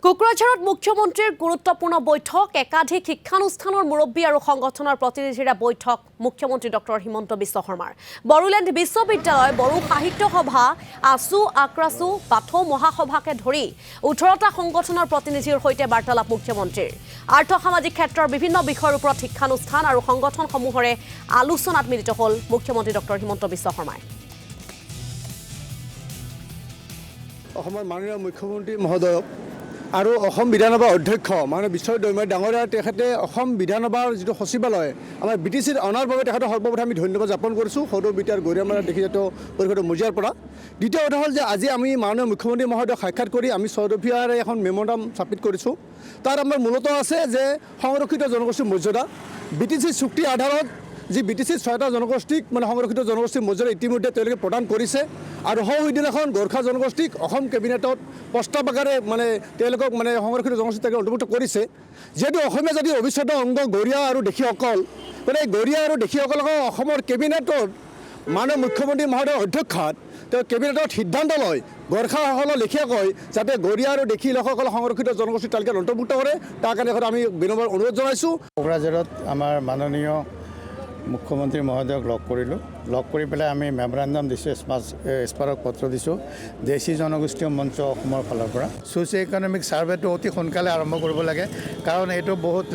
কোকৰাঝাৰত মুখ্যমন্ত্ৰীৰ গুৰুত্বপূৰ্ণ বৈঠক একাধিক শিক্ষানুষ্ঠানৰ মুৰব্বী আৰু সংগঠনৰ প্ৰতিনিধিৰে বৈঠক মুখ্যমন্ত্ৰী ডক্টৰ হিমন্ত বিশ্ব শৰ্মাৰ বড়োলেণ্ড বিশ্ববিদ্যালয় বড়ো সাহিত্য সভা আসু আক্ৰাসু পাথৌ মহাসভাকে ধৰি 18টা সংগঠনৰ প্ৰতিনিধিৰ সৈতে বাৰ্তালাপ মুখ্যমন্ত্ৰীৰ আৰ্থ সামাজিক ক্ষেত্ৰৰ বিভিন্ন বিষয়ৰ ওপৰত শিক্ষানুষ্ঠান আৰু সংগঠনসমূহৰে আলোচনাত মিলিত হ'ল মুখ্যমন্ত্ৰী ডক্টৰ হিমন্ত বিশ্ব শৰ্মাই অসমৰ মাননীয় মুখ্যমন্ত্ৰী মহোদয়ক আৰু অসম বিধানসভাৰ অধ্যক্ষ মানে বিশ্বজিৎ দৈমাৰী ডাঙৰীয়া তেখেতে অসম বিধানসভাৰ যিটো সচিবালয় আমাৰ BTCত অনাৰ বাবে তেখেতক সৰ্বপ্ৰথম আমি ধন্যবাদ জ্ঞাপন কৰিছোঁ সদৌ বিদ্যাৰ গৰিমাৰা দেখিজাত পৰিষদৰ মজিয়াৰ পৰা দ্বিতীয় কথা হ'ল যে আজি আমি মাননীয় মুখ্যমন্ত্ৰী মহোদয়ক সাক্ষাৎ কৰি আমি চৌৰভিয়াৰে এখন মেম'ৰাণ্ডাম ছাবমিট কৰিছোঁ তাত আমাৰ মূলতঃ আছে যে সংৰক্ষিত জনগোষ্ঠীৰ মৰ্যাদা BTC চুক্তিৰ আধাৰত যি BTC 6টা জনগোষ্ঠীক মানে সংৰক্ষিত জনগোষ্ঠীৰ মৰ্যাদা ইতিমধ্যে তেওঁলোকে প্ৰদান কৰিছে আৰু সেইদিনাখন গোৰ্খা জনগোষ্ঠীক অসম কেবিনেটত প্ৰস্তাৱ আকাৰে মানে তেওঁলোকক মানে সংৰক্ষিত জনগোষ্ঠী অন্তৰ্ভুক্ত কৰিছে যিহেতু অসমীয়া জাতিৰ অবিচ্ছেদ্য অংগ গৰিয়া আৰু দেশীসকল মানে গৰিয়া আৰু দেশীসকলক অসমৰ কেবিনেটত মাননীয় মুখ্যমন্ত্ৰী মহোদয়ৰ অধ্যক্ষতাত তেওঁ কেবিনেটত সিদ্ধান্ত লয় গোৰ্খাসকলৰ লেখীয়াকৈ যাতে গৰিয়া আৰু দেশী লোকসকল সংৰক্ষিত জনগোষ্ঠীৰ তালিকাত অন্তৰ্ভুক্ত কৰে তাৰ কাৰণে আমি বিনম্ৰ অনুৰোধ জনাইছোঁ। কোকৰাঝাৰত আমাৰ মাননীয় মুখ্যমন্ত্ৰী মহোদয়ক লগ কৰি পেলাই আমি মেম'ৰাণ্ডাম দিছোঁ স্মাৰক পত্ৰ দিছোঁ দেশী জনগোষ্ঠীয় মঞ্চ অসমৰ ফালৰ পৰা ছ'চিঅ' ইকনমিক ছাৰ্ভেটো অতি সোনকালে আৰম্ভ কৰিব লাগে কাৰণ এইটো বহুত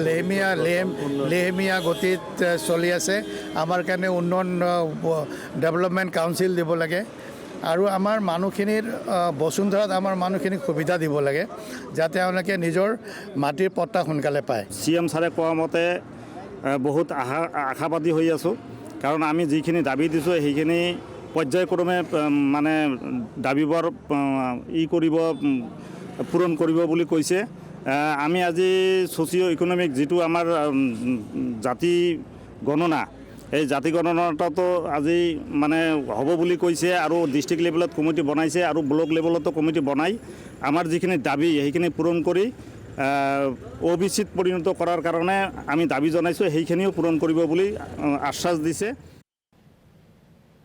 লেহেমীয়া গতিত চলি আছে আমাৰ কাৰণে উন্নয়ন ডেভেলপমেণ্ট কাউন্সিল দিব লাগে আৰু আমাৰ মানুহখিনিৰ বসুন্ধৰাত আমাৰ মানুহখিনিক সুবিধা দিব লাগে যাতে তেওঁলোকে নিজৰ মাটিৰ পট্টা সোনকালে পায়। CM ছাৰে কোৱা মতে বহুত আশাবাদী হৈ আছোঁ কাৰণ আমি যিখিনি দাবী দিছোঁ সেইখিনি পৰ্যায়ক্ৰমে মানে দাবীবোৰ পূৰণ কৰিব বুলি কৈছে। আমি আজি ছ'চিঅ' ইকনমিক যিটো আমাৰ জাতি গণনা এই জাতি গণনাটো আজি মানে হ'ব বুলি কৈছে আৰু ডিষ্ট্ৰিক্ট লেভেলত কমিটি বনাইছে আৰু ব্লক লেভেলতো কমিটি বনাই আমাৰ যিখিনি দাবী সেইখিনি পূৰণ কৰি OBCত পৰিণত কৰাৰ কাৰণে আমি দাবী জনাইছোঁ সেইখিনিও পূৰণ কৰিব বুলি আশ্বাস দিছে।